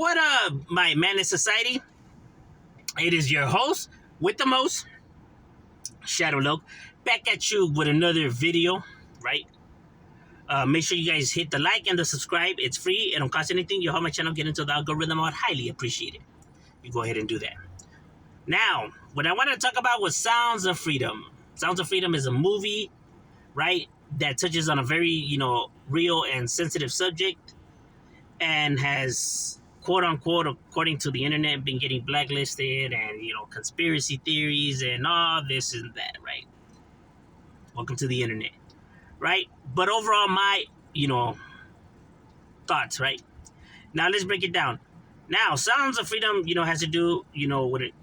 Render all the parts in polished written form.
What up, my man in society? It is your host with the most, Shadow Loke, back at you with another video, right? Make sure you guys hit the like and the subscribe. It's free. It don't cost anything. You help my channel get into the algorithm. I would highly appreciate it. You go ahead and do that. Now, what I wanted to talk about was Sounds of Freedom. Sounds of Freedom is a movie, right, that touches on a very, real and sensitive subject and has quote unquote, according to the internet, been getting blacklisted and, conspiracy theories and all this and that, right? Welcome to the internet, right? But overall, my, thoughts, right? Now let's break it down. Now, Sounds of Freedom, has to do, with it,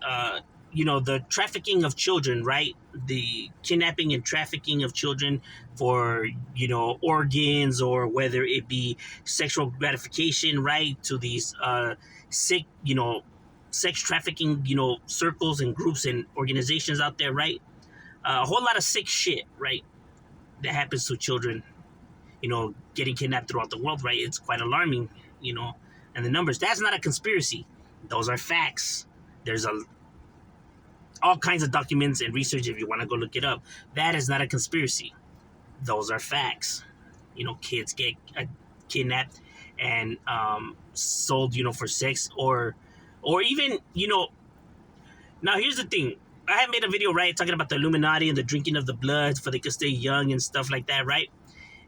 the trafficking of children, right? The kidnapping and trafficking of children for, organs, or whether it be sexual gratification, right? To these sick, sex trafficking, circles and groups and organizations out there, right? A whole lot of sick shit, right? That happens to children, getting kidnapped throughout the world, right? It's quite alarming, and the numbers. That's not a conspiracy. Those are facts. There's all kinds of documents and research if you want to go look it up. That is not a conspiracy. Those are facts. Kids get kidnapped and sold, for sex or even, Now here's the thing. I had made a video, right, talking about the Illuminati and the drinking of the blood for they could stay young and stuff like that, right?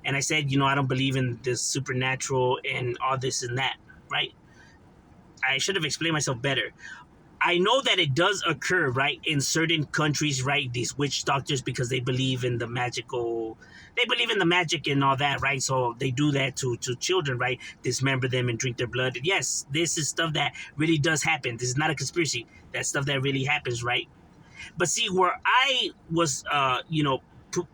And I said, I don't believe in this supernatural and all this and that, right? I should have explained myself better. I know that it does occur, right, in certain countries, right, these witch doctors, because they believe in the magic and all that, right? So they do that to children, right? Dismember them and drink their blood. Yes, this is stuff that really does happen. This is not a conspiracy. That's stuff that really happens, right? But see, where I was,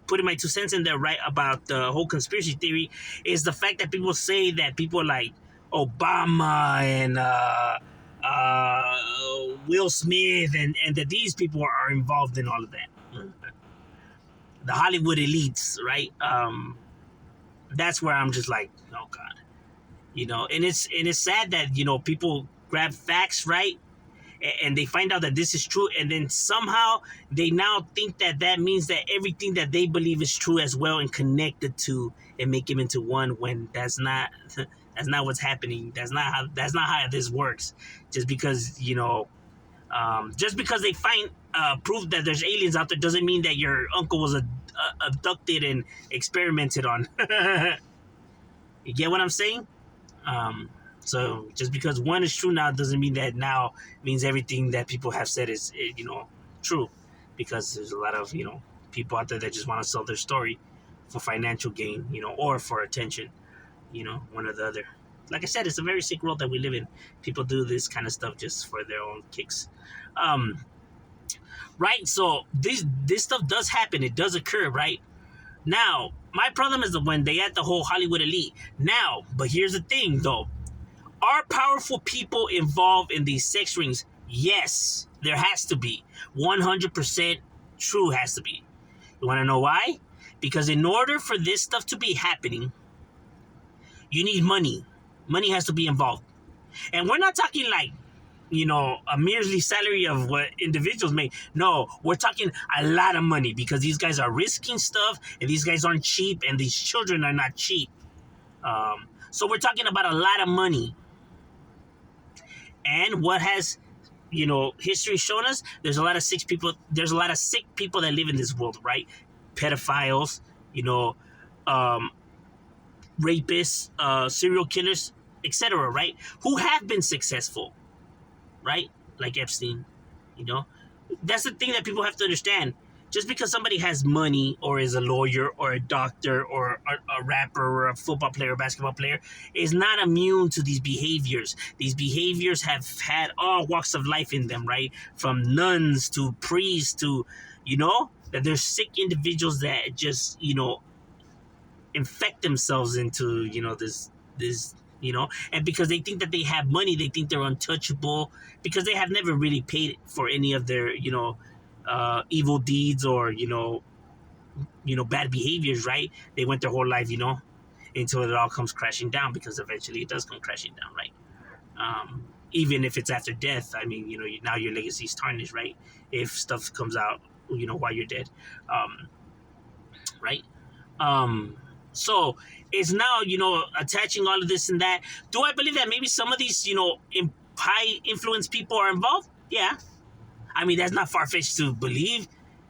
putting my 2 cents in there, right, about the whole conspiracy theory is the fact that people say that people like Obama and Will Smith and that these people are involved in all of that. The Hollywood elites, right? That's where I'm just like, oh God, and it's sad that people grab facts, right, and they find out that this is true, and then somehow they now think that means that everything that they believe is true as well, and connected to and make them into one, when that's not what's happening. That's not how this works. Just because they find proof that there's aliens out there doesn't mean that your uncle was abducted and experimented on. You get what I'm saying? So just because one is true now doesn't mean that now means everything that people have said is true, because there's a lot of people out there that just want to sell their story for financial gain, or for attention, one or the other. Like I said, it's a very sick world that we live in. People do this kind of stuff just for their own kicks. Right? So this stuff does happen. It does occur, right? Now, my problem is when they add the whole Hollywood elite. Now, but here's the thing, though. Are powerful people involved in these sex rings? Yes, there has to be. 100% true has to be. You want to know why? Because in order for this stuff to be happening, you need money. Money has to be involved. And we're not talking like, a measly salary of what individuals make. No, we're talking a lot of money, because these guys are risking stuff, and these guys aren't cheap, and these children are not cheap. So we're talking about a lot of money. And what has, history shown us? There's a lot of sick people. There's a lot of sick people that live in this world, right? Pedophiles, rapists, serial killers, etc., right? Who have been successful, right? Like Epstein, That's the thing that people have to understand. Just because somebody has money, or is a lawyer, or a doctor, or a rapper, or a football player, or basketball player, is not immune to these behaviors. These behaviors have had all walks of life in them, right? From nuns to priests to, that there's sick individuals that just, infect themselves into, this, and because they think that they have money, they think they're untouchable, because they have never really paid for any of their, evil deeds or, bad behaviors, right? They went their whole life, until it all comes crashing down, because eventually it does come crashing down, right? Even if it's after death. I mean, now your legacy is tarnished, right? If stuff comes out, while you're dead, right? Um, so it's now, attaching all of this and that. Do I believe that maybe some of these, high influence people are involved? Yeah. I mean, that's not far fetched to believe.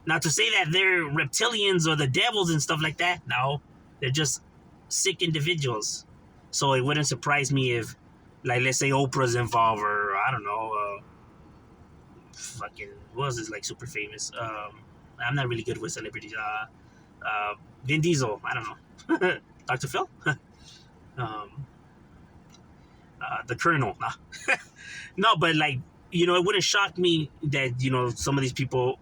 Not to say that they're reptilians or the devils and stuff like that. No, they're just sick individuals. So it wouldn't surprise me if, like, let's say Oprah's involved, or I don't know, fucking, who else is like super famous? I'm not really good with celebrities. Vin Diesel. I don't know. Dr. Phil. um, the Colonel. Nah. No, but like, it wouldn't shock me that, some of these people,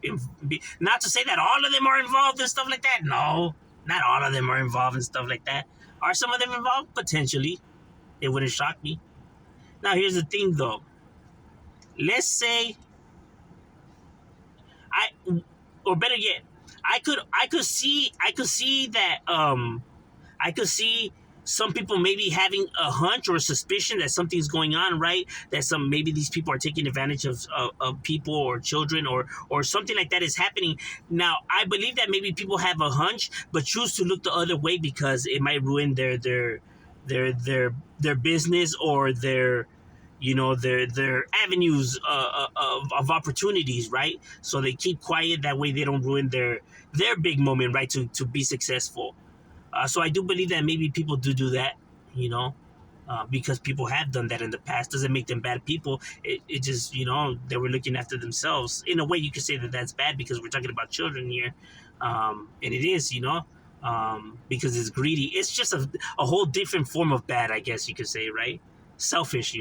not to say that all of them are involved in stuff like that. No, not all of them are involved in stuff like that. Are some of them involved? Potentially. It wouldn't shock me. Now, here's the thing, though. Let's say or better yet, I could see some people maybe having a hunch or a suspicion that something's going on, right? That maybe these people are taking advantage of people or children, or something like that is happening. Now, I believe that maybe people have a hunch but choose to look the other way because it might ruin their business, or their avenues of opportunities, right? So they keep quiet, that way they don't ruin their big moment, right? To be successful. So I do believe that maybe people do that, because people have done that in the past. Doesn't make them bad people. It just, they were looking after themselves. In a way, you could say that that's bad because we're talking about children here. And it is, because it's greedy. It's just a whole different form of bad, I guess you could say, right? Selfish,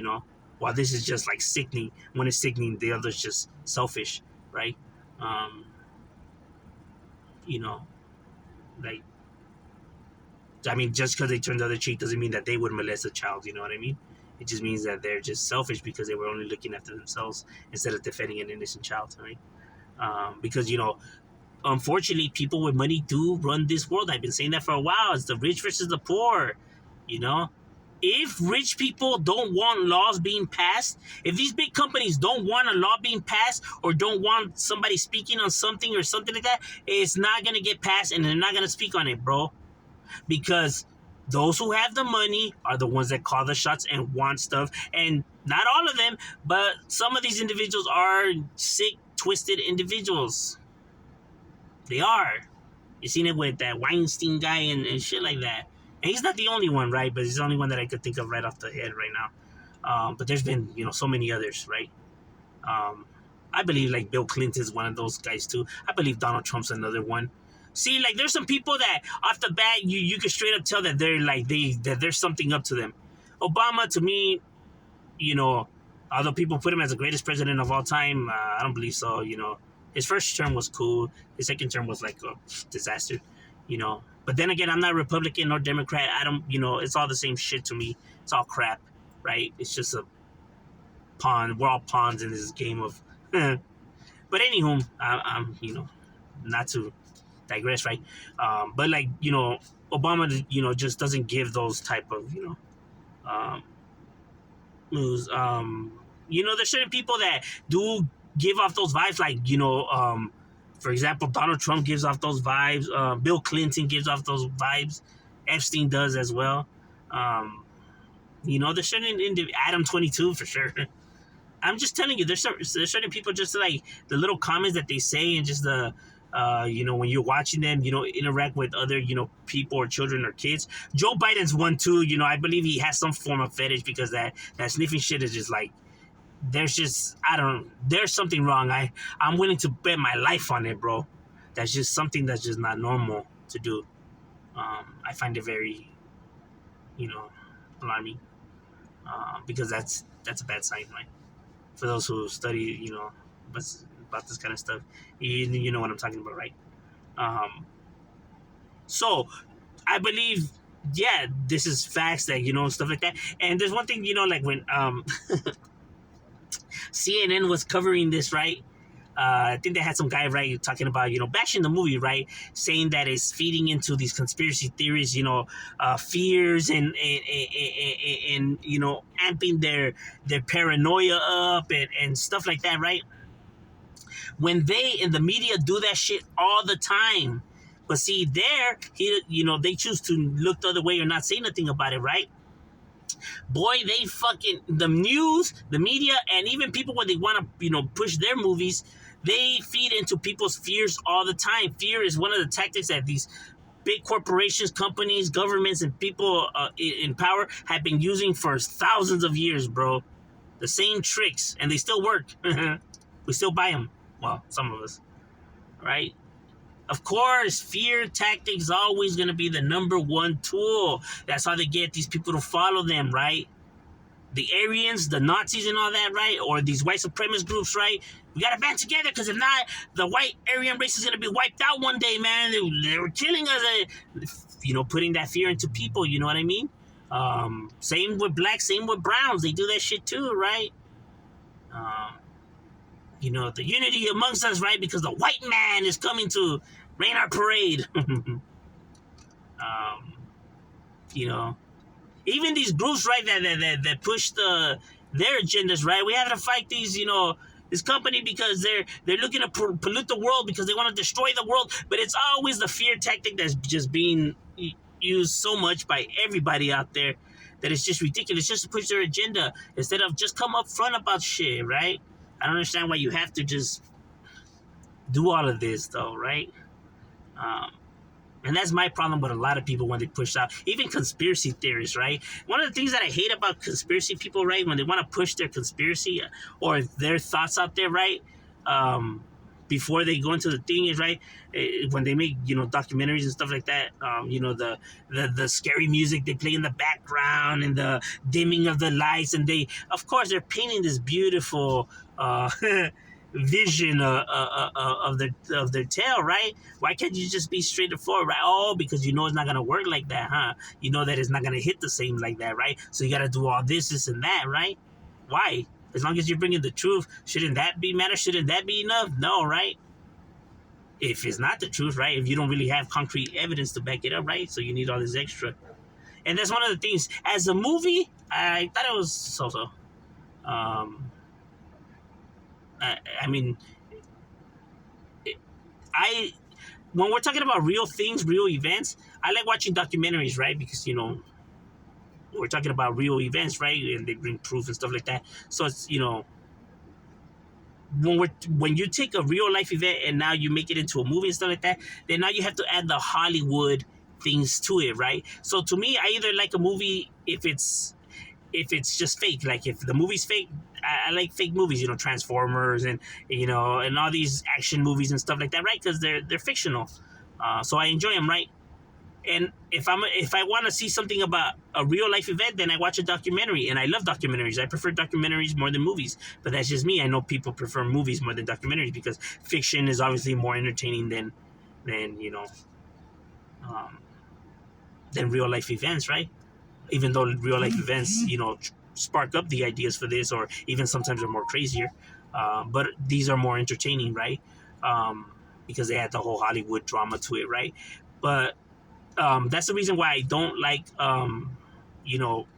while this is just like sickening. When it's sickening, the other's just selfish, right? Um, you know, like, I mean, just because they turned the other cheek doesn't mean that they would molest a child. You know what I mean? It just means that they're just selfish because they were only looking after themselves instead of defending an innocent child, right? Because, unfortunately, people with money do run this world. I've been saying that for a while. It's the rich versus the poor, you know? If rich people don't want laws being passed, if these big companies don't want a law being passed, or don't want somebody speaking on something or something like that, it's not going to get passed, and they're not going to speak on it, bro. Because those who have the money are the ones that call the shots and want stuff. And not all of them, but some of these individuals are sick, twisted individuals. They are. You seen it with that Weinstein guy and shit like that. And he's not the only one, right? But he's the only one that I could think of right off the head right now. But there's been, so many others, right? I believe like Bill Clinton's one of those guys too. I believe Donald Trump's another one. See, like, there's some people that off the bat you can straight up tell that they're like that there's something up to them. Obama, to me, although people put him as the greatest president of all time, I don't believe so. His first term was cool. His second term was like a disaster. But then again, I'm not Republican nor Democrat. I don't, it's all the same shit to me. It's all crap, right? It's just a pawn. We're all pawns in this game of. But anywho, I'm not to digress, right? But like, Obama, just doesn't give those type of, moves. There's certain people that do give off those vibes, like, for example, Donald Trump gives off those vibes. Bill Clinton gives off those vibes. Epstein does as well. There's certain Adam 22 for sure. I'm just telling you, there's certain people, just like the little comments that they say, and just the when you're watching them, interact with other, people or children or kids. Joe Biden's one too. I believe he has some form of fetish, because that sniffing shit is just like, there's something wrong. I'm willing to bet my life on it, bro. That's just something that's just not normal to do. I find it very, alarming, because that's a bad sign, right? For those who study, about this kind of stuff, you know what I'm talking about, right? So I believe, yeah, this is facts that, stuff like that. And there's one thing, like when CNN was covering this, right? I think they had some guy, right, talking about, bashing the movie, right, saying that it's feeding into these conspiracy theories, fears, and amping their paranoia up, and stuff like that, right? When they in the media do that shit all the time. But see, they choose to look the other way or not say nothing about it, right? Boy, they fucking, the news, the media, and even people when they want to, push their movies, they feed into people's fears all the time. Fear is one of the tactics that these big corporations, companies, governments, and people in power have been using for thousands of years, bro. The same tricks, and they still work. We still buy them. Well, some of us, right? Of course, fear tactics always going to be the number one tool. That's how they get these people to follow them, right? The Aryans, the Nazis, and all that, right? Or these white supremacist groups, right? We got to band together, because if not, the white Aryan race is going to be wiped out one day, man. They were killing us, putting that fear into people, you know what I mean? Same with blacks, same with browns. They do that shit too, right? The unity amongst us, right? Because the white man is coming to rain our parade. You know, even these groups, right, that push their agendas, right? We have to fight these, this company because they're looking to pollute the world, because they want to destroy the world. But it's always the fear tactic that's just being used so much by everybody out there that it's just ridiculous, just to push their agenda instead of just come up front about shit, right? I don't understand why you have to just do all of this, though, right? And that's my problem with a lot of people when they push out, even conspiracy theories, right? One of the things that I hate about conspiracy people, right, when they want to push their conspiracy or their thoughts out there, right, before they go into the thing is, right, when they make, documentaries and stuff like that, the scary music they play in the background and the dimming of the lights, and of course, they're painting this beautiful vision of their tale, right? Why can't you just be straightforward, right? Oh, because it's not gonna work like that, huh? You know that it's not gonna hit the same like that, right? So you gotta do all this, and that, right? Why? As long as you're bringing the truth, shouldn't that be matter? Shouldn't that be enough? No, right? If it's not the truth, right? If you don't really have concrete evidence to back it up, right? So you need all this extra. And that's one of the things. As a movie, I thought it was so-so. I mean, when we're talking about real things, real events, I like watching documentaries, right? Because, we're talking about real events, right? And they bring proof and stuff like that. So it's, when you take a real life event and now you make it into a movie and stuff like that, then now you have to add the Hollywood things to it, right? So to me, I either like a movie if it's just fake. Like if the movie's fake, I like fake movies, Transformers and and all these action movies and stuff like that, right? Because they're fictional, so I enjoy them, right? And if I want to see something about a real life event, then I watch a documentary, and I love documentaries. I prefer documentaries more than movies, but that's just me. I know people prefer movies more than documentaries because fiction is obviously more entertaining than than real life events, right? Even though real life events, spark up the ideas for this, or even sometimes are more crazier. But these are more entertaining, right? Because they had the whole Hollywood drama to it, right? But that's the reason why I don't like,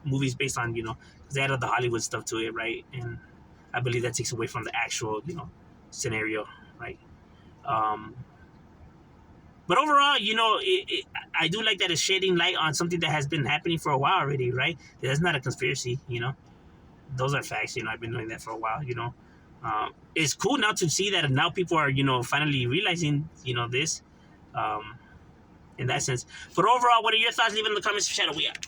movies based on, because they added the Hollywood stuff to it, right? And I believe that takes away from the actual, scenario, right? But overall, I do like that it's shedding light on something that has been happening for a while already, right? That's not a conspiracy, Those are facts, I've been doing that for a while, It's cool now to see that now people are, finally realizing, this, in that sense. But overall, what are your thoughts? Leave it in the comments. Shadow, we out.